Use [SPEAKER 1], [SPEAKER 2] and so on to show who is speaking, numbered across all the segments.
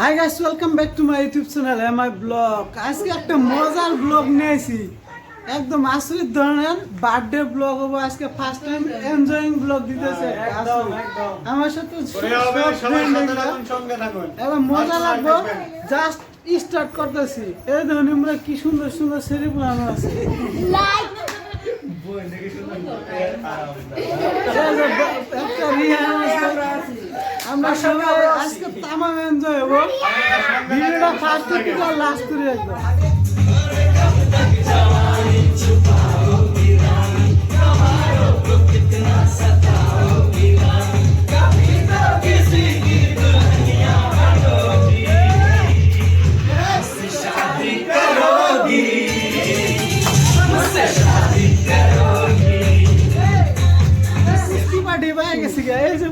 [SPEAKER 1] Hi guys, welcome back to my YouTube channel MI blog. আজকে একটা মজার blog নিয়েছি, একদম আসলে ধরনের বার্থডে ব্লগ হবে। আজকে ফার্স্ট টাইম এনজয়িং ব্লগ দিতেছে আমার সাথে। একদম মজা লাগবে, জাস্ট স্টার্ট করতেছি। এই ধরুন আমরা কি সুন্দর সুন্দর সেরি বানানো আছে। একটা রিহান আছে, আমরা সবাই আজকে তামাম এনজয় হবো। ভিডিওটা ফার্স্ট থেকে লাস্ট করে একদম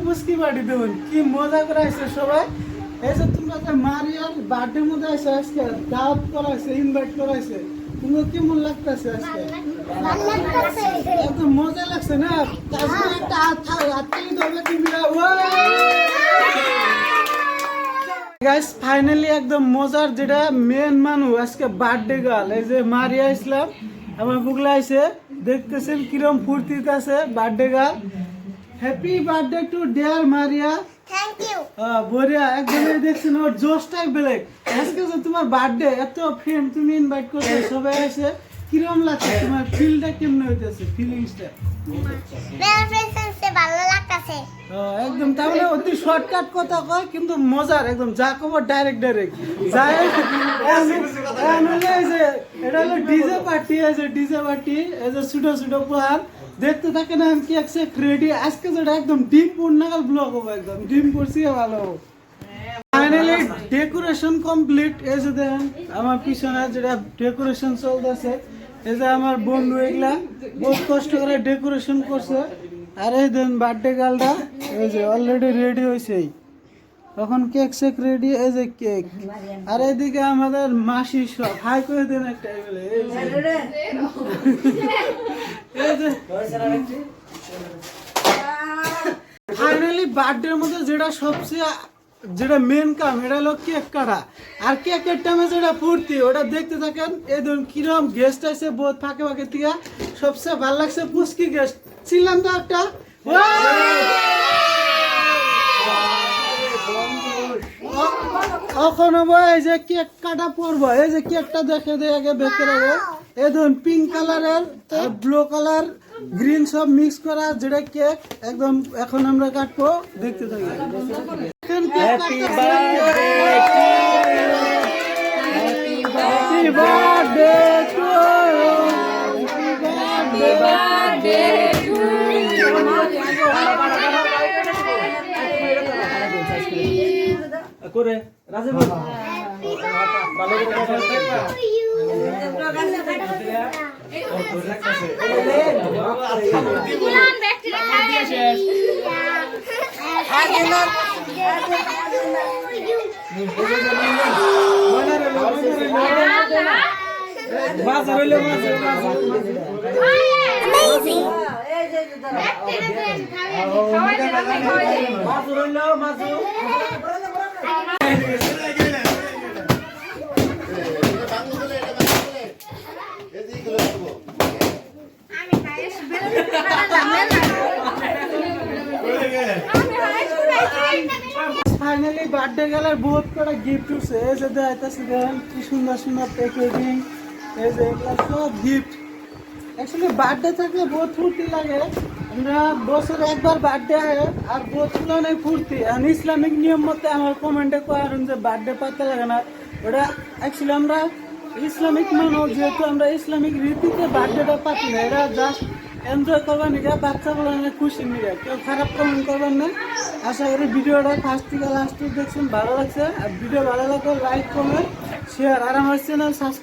[SPEAKER 1] পুস্কি বাড়ি দেবেন কি মজা করে আসছে সবাই। এই যে তোমরা যে মারিয়ার বার্থডে মধ্যে আসছে, আজকে দাওয়াত করাইছে, ইনভাইট করাইছে, তোমার কেমন লাগতেছে? আজকে একদম মজা লাগছে না? আজকে একটা হাততালি দেবে তোমরা। গাইস ফাইনালি একদম মজার যেটা মেন মানুষ আজকে বার্থডে গার্ল, এই যে মারিয়া ইসলাম আমার বুগলা আইছে, দেখতেছেন কিরম ফুর্তিতে আছে birthday girl. Happy birthday to dear Maria.
[SPEAKER 2] Thank you.
[SPEAKER 1] বড়িয়া একদম দেখছেন ওর জোশটাই বেলেগ। আজকে যে তোমার বার্থডে, এত ফ্রেন্ড তুমি ইনভাইট করছো, সবাই এসে কিরম লাগছে? তোমার ফিলটা কেমন হইতেছে? ফিলিংসটা
[SPEAKER 2] মেরা ফ্রেন্ডসে ভালো লাগতেছে
[SPEAKER 1] একদম। তার মানে অতি শর্টকাট কথা কয়, কিন্তু মজার একদম। যা কব ডাইরেক্ট যাই। এটা হলো ডিজে পার্টি, আছে ডিজে পার্টি। এই যে ছোট ছোট প্লান দেখতে থাকে না, কি একসে রেডি। আজকে যেটা একদম ডিম পূর্ণাকাল ব্লগ হবে, একদম ডিম পড়ছি ভালো। Finally decoration complete. এই যে দেখেন আমার পিছনে যেটা ডেকোরেশন চলতেছে, এই যে আমার বন্ধু এগুলা বহুত কষ্ট করে ডেকোরেশন করছে। আর এই দেন বার্থডে গার্লটা এই যে অলরেডি রেডি হয়েছে, তখন কেক সেক রেডি। এই যে কেক, আর এদিকে আমাদের মাসি সব হাই করে দেন একটা। ফাইনালি বার্থডের মধ্যে যেটা সবচেয়ে যেটা মেন কাম, এটা হলো কেক কাটা। আর কেকের টাইমে যেটা ফুর্তি, ওটা দেখতে থাকেন। এই ধরুন কিরম গেস্ট আছে বহুত ফাঁকে ফাঁকে থেকে। সবচেয়ে ভালো লাগছে পুস্কি গেস্ট, ছিলাম তো একটা। এখন এই যে কেক কাটা পড়বো। এই যে কেকটা দেখে দিয়ে আগে বেঁকে রাখবো। এই ধরুন পিঙ্ক কালারের, ব্লু কালার, গ্রিন সব মিক্স করা যেটা কেক একদম। এখন আমরা কাটবো, দেখতে থাকি। হ্যাপি বার্থডে টু করে রাজে ভালো ফাইনালি বার্থডে গেলার বহুত কটা গিফট উঠছে। এই যে দেখেন কি সুন্দর সুন্দর প্যাকেজিং। এই যে এগুলো সব গিফট। অ্যাকচুয়ালি বার্থডে থাকলে বহুত ফুর্তি লাগে। আমরা বছরে একবার বার্থডে হয়, আর বহুত অনেক ফুর্তি। আর ইসলামিক নিয়ম মতে আমার কমেন্টে করেন যে বার্থডে পাতে লাগে না। ওটা অ্যাকচুয়ালি আমরা ইসলামিক মানুষ, যেহেতু আমরা ইসলামিক রীতিতে বার্থডেটা পাতি না। এরা জাস্ট এনজয় করবেন, নিকা বাচ্চাগুলো খুশি নিকা, কেউ খারাপ কমেন্ট করবেন না। আশা করি ভিডিওটা ফার্স্ট থেকে লাস্ট দেখছেন, ভালো লাগছে। আর ভিডিও ভালো লাগলে লাইক, কমেন্ট, শেয়ার, আর আমার চ্যানেল সাবস্ক্রাইব